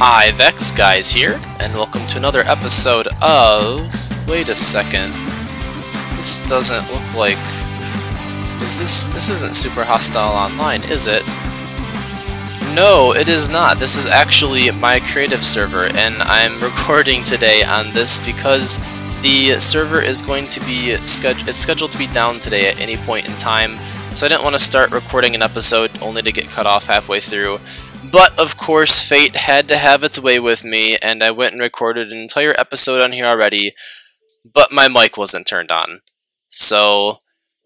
Hi, Vex Guys here, and welcome to another episode of... Wait a second. This doesn't look like... This isn't Super Hostile Online, is it? No, it is not. This is actually my creative server, and I'm recording today on this because the server is going to be scheduled to be down today at any point in time, so I didn't want to start recording an episode only to get cut off halfway through. But of course, fate had to have its way with me, and I went and recorded an entire episode on here already, but my mic wasn't turned on. So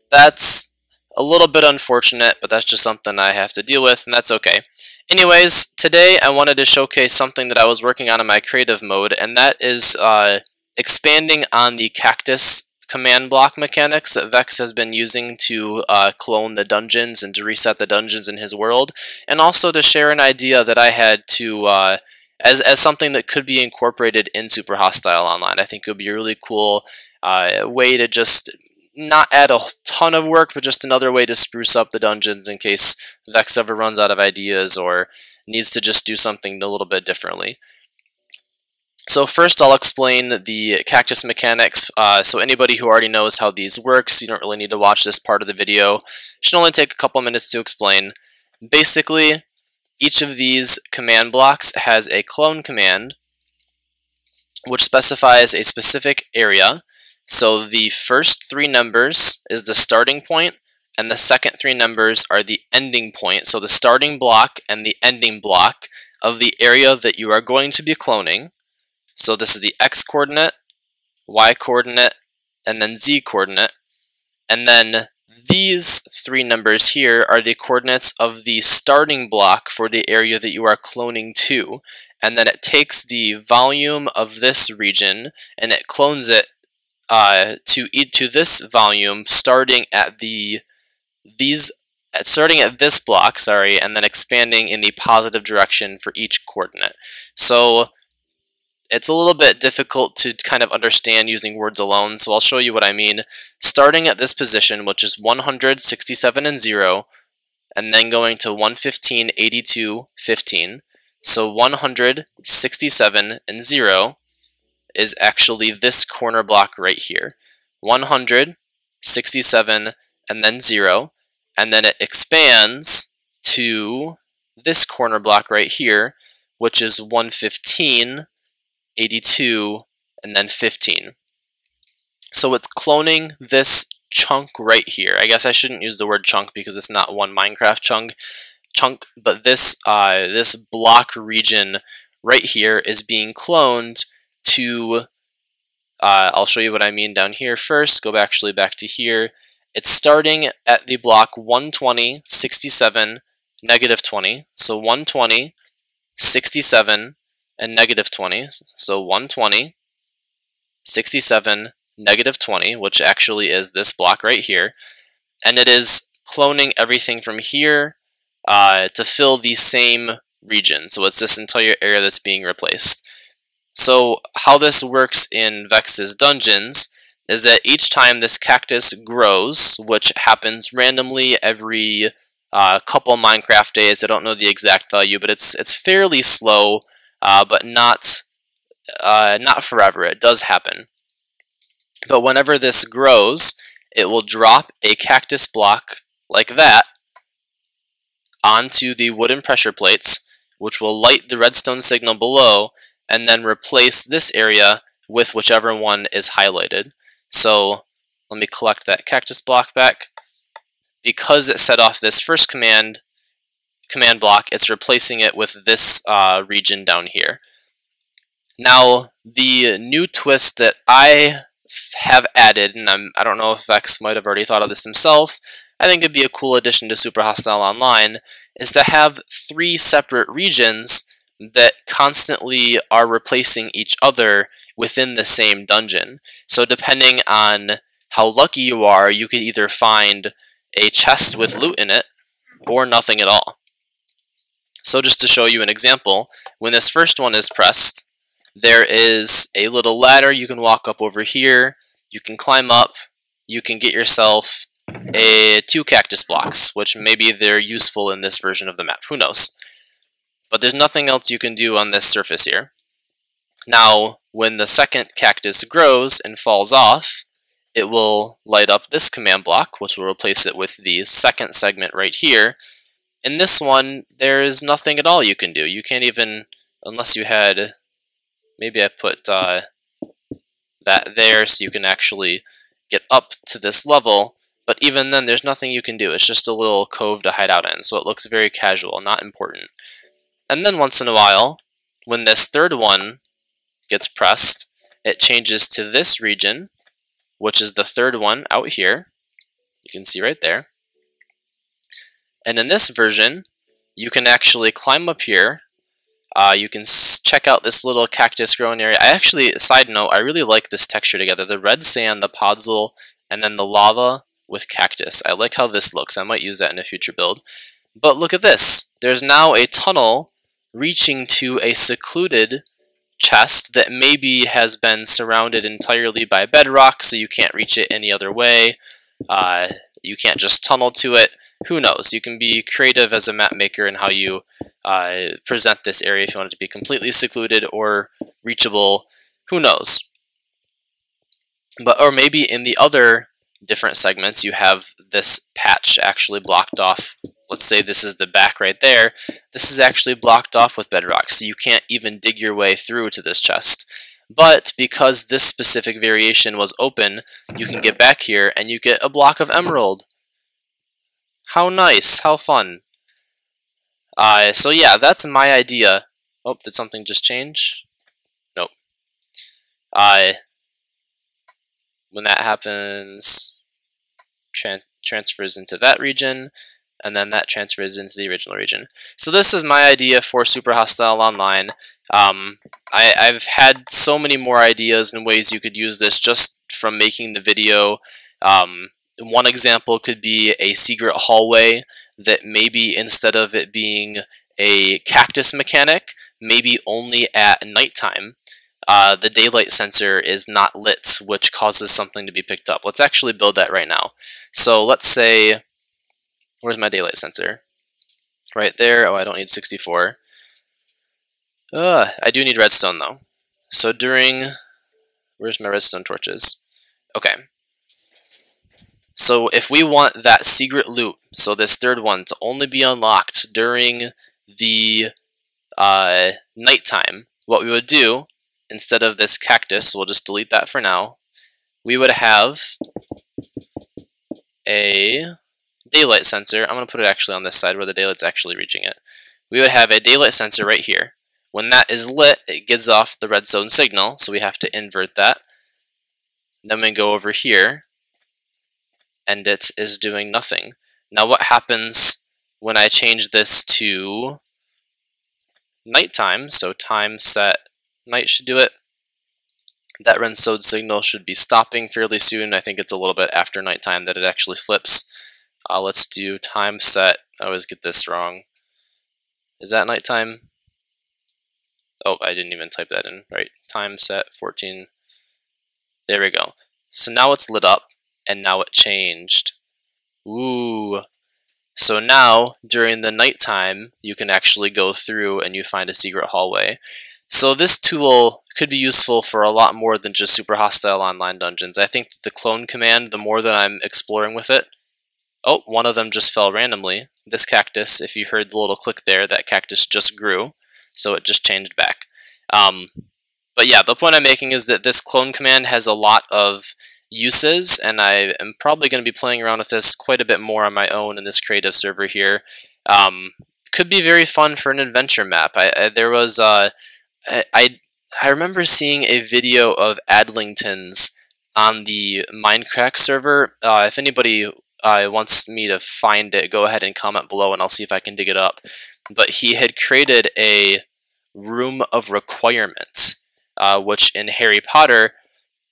that's a little bit unfortunate, but that's just something I have to deal with, and that's okay. Anyways, today I wanted to showcase something that I was working on in my creative mode, and that is expanding on the cactus command block mechanics that Vex has been using to clone the dungeons and to reset the dungeons in his world, and also to share an idea that I had to as something that could be incorporated in Super Hostile Online. I think it would be a really cool way to just not add a ton of work, but just another way to spruce up the dungeons in case Vex ever runs out of ideas or needs to just do something a little bit differently. So first I'll explain the cactus mechanics, so anybody who already knows how these works, you don't really need to watch this part of the video. It should only take a couple minutes to explain. Basically, each of these command blocks has a clone command, which specifies a specific area. So the first three numbers is the starting point, and the second three numbers are the ending point. So the starting block and the ending block of the area that you are going to be cloning. So this is the X coordinate, Y coordinate, and then Z coordinate. And then these three numbers here are the coordinates of the starting block for the area that you are cloning to. And then it takes the volume of this region and it clones it to this volume starting at this block, and then expanding in the positive direction for each coordinate. So it's a little bit difficult to kind of understand using words alone, so I'll show you what I mean. Starting at this position, which is 100, 67, and 0, and then going to 115, 82, 15. So 100, 67, and 0 is actually this corner block right here. 100, 67, and then 0, and then it expands to this corner block right here, which is 115, 82, and then 15. So it's cloning this chunk right here. I guess I shouldn't use the word chunk because it's not one Minecraft chunk, but this block region right here is being cloned to, I'll show you what I mean down here first. Go back to here. It's starting at the block 120, 67, negative 20. So 120, 67, and negative 20, so 120, 67, negative 20, which actually is this block right here, and it is cloning everything from here to fill the same region, so it's this entire area that's being replaced. So how this works in Vex's dungeons is that each time this cactus grows, which happens randomly every couple Minecraft days, I don't know the exact value, but it's fairly slow, but not forever. It does happen. But whenever this grows, it will drop a cactus block like that onto the wooden pressure plates, which will light the redstone signal below, and then replace this area with whichever one is highlighted. So let me collect that cactus block back. Because it set off this first command block, it's replacing it with this region down here. Now, the new twist that I have added, and I don't know if Vex might have already thought of this himself, I think it'd be a cool addition to Super Hostile Online, is to have three separate regions that constantly are replacing each other within the same dungeon. So depending on how lucky you are, you could either find a chest with loot in it, or nothing at all. So just to show you an example, when this first one is pressed, there is a little ladder you can walk up over here, you can climb up, you can get yourself 2 cactus blocks, which maybe they're useful in this version of the map, who knows. but there's nothing else you can do on this surface here. Now, when the second cactus grows and falls off, it will light up this command block, which will replace it with the second segment right here. In this one, there is nothing at all you can do. You can't even, unless you had, maybe I put that there so you can actually get up to this level, but even then there's nothing you can do. It's just a little cove to hide out in, so it looks very casual, not important. And then once in a while, when this third one gets pressed, it changes to this region, which is the third one out here. You can see right there. And in this version, you can actually climb up here. You can check out this little cactus growing area. I actually, side note, I really like this texture together. The red sand, the podzol, and then the lava with cactus. I like how this looks. I might use that in a future build. But look at this. There's now a tunnel reaching to a secluded chest that maybe has been surrounded entirely by bedrock, so you can't reach it any other way. You can't just tunnel to it. Who knows? You can be creative as a map maker in how you present this area if you want it to be completely secluded or reachable. Who knows? But or maybe in the other different segments you have this patch actually blocked off. Let's say this is the back right there. This is actually blocked off with bedrock, so you can't even dig your way through to this chest. But because this specific variation was open, you can get back here and you get a block of emerald. How nice, how fun. So yeah, that's my idea. Oh, did something just change? Nope. When that happens, transfers into that region, and then that transfers into the original region. So this is my idea for Super Hostile Online. I've had so many more ideas and ways you could use this just from making the video. One example could be a secret hallway that maybe instead of it being a cactus mechanic, maybe only at nighttime, the daylight sensor is not lit, which causes something to be picked up. Let's actually build that right now. So let's say, where's my daylight sensor? Right there. Oh, I don't need 64. I do need redstone though. So where's my redstone torches? Okay. So if we want that secret loot, so this third one, to only be unlocked during the nighttime, what we would do, instead of this cactus, we'll just delete that for now, we would have a daylight sensor. I'm going to put it actually on this side where the daylight's actually reaching it. We would have a daylight sensor right here. When that is lit, it gives off the redstone signal, so we have to invert that. Then we go over here, and it is doing nothing. Now what happens when I change this to nighttime? So time set night should do it. That redstone signal should be stopping fairly soon. I think it's a little bit after nighttime that it actually flips. Let's do time set. I always get this wrong. Is that nighttime? Oh, I didn't even type that in. Right, time set 14. There we go. So now it's lit up, and now it changed. Ooh. So now, during the nighttime, you can actually go through and you find a secret hallway. So this tool could be useful for a lot more than just Super Hostile Online dungeons. I think that the clone command, the more that I'm exploring with it... Oh, one of them just fell randomly. This cactus, if you heard the little click there, that cactus just grew. So it just changed back. But yeah, the point I'm making is that this clone command has a lot of uses, and I am probably going to be playing around with this quite a bit more on my own in this creative server here. Could be very fun for an adventure map. I remember seeing a video of Adlington's on the Minecraft server. If anybody wants me to find it, go ahead and comment below and I'll see if I can dig it up. But he had created a room of requirements, which in Harry Potter,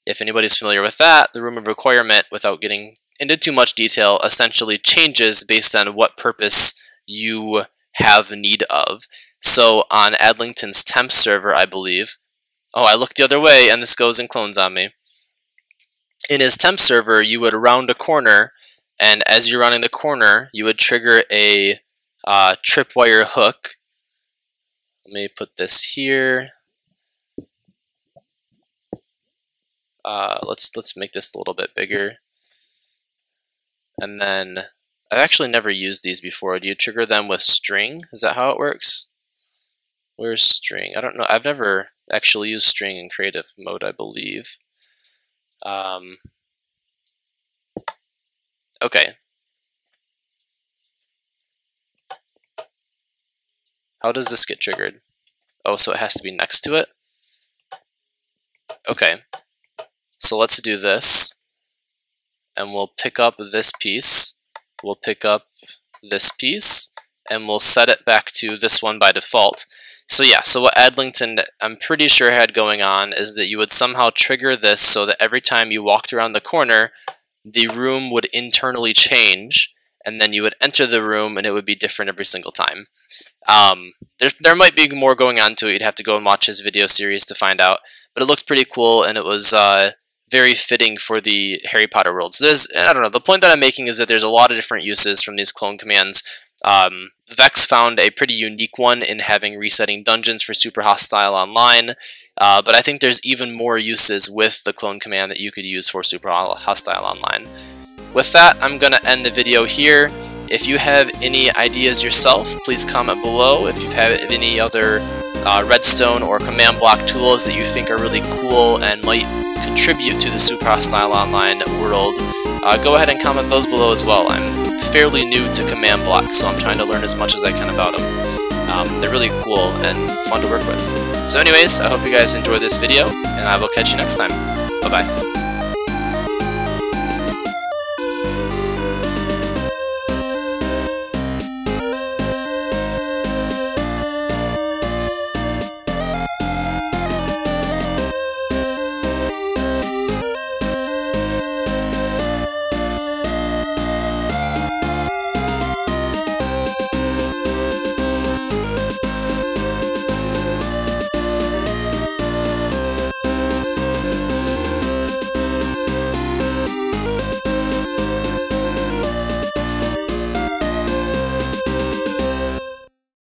if anybody's familiar with that, the room of requirement, without getting into too much detail, essentially changes based on what purpose you have need of. So on Adlington's temp server, I believe, oh, I looked the other way and this goes and clones on me. In his temp server, you would round a corner, and as you're rounding the corner, you would trigger a tripwire hook, Let me put this here. Let's make this a little bit bigger. And then, I've actually never used these before. Do you trigger them with string? Is that how it works? Where's string? I don't know. I've never actually used string in creative mode, I believe. Okay. How does this get triggered? Oh, so it has to be next to it? Okay. So let's do this. And we'll pick up this piece. We'll pick up this piece. And we'll set it back to this one by default. So yeah, so what Adlington, I'm pretty sure, had going on is that you would somehow trigger this so that every time you walked around the corner, the room would internally change, and then you would enter the room and it would be different every single time. There might be more going on to it. You'd have to go and watch his video series to find out, but it looked pretty cool, and it was very fitting for the Harry Potter world. So I don't know, the point that I'm making is that there's a lot of different uses from these clone commands. Vex found a pretty unique one in having resetting dungeons for Super Hostile Online, but I think there's even more uses with the clone command that you could use for Super Hostile Online. With that, I'm going to end the video here. If you have any ideas yourself, please comment below. If you have any other redstone or command block tools that you think are really cool and might contribute to the Super Hostile Online world, go ahead and comment those below as well. I'm fairly new to command blocks, so I'm trying to learn as much as I can about them. They're really cool and fun to work with. So anyways, I hope you guys enjoyed this video, and I will catch you next time. Bye-bye.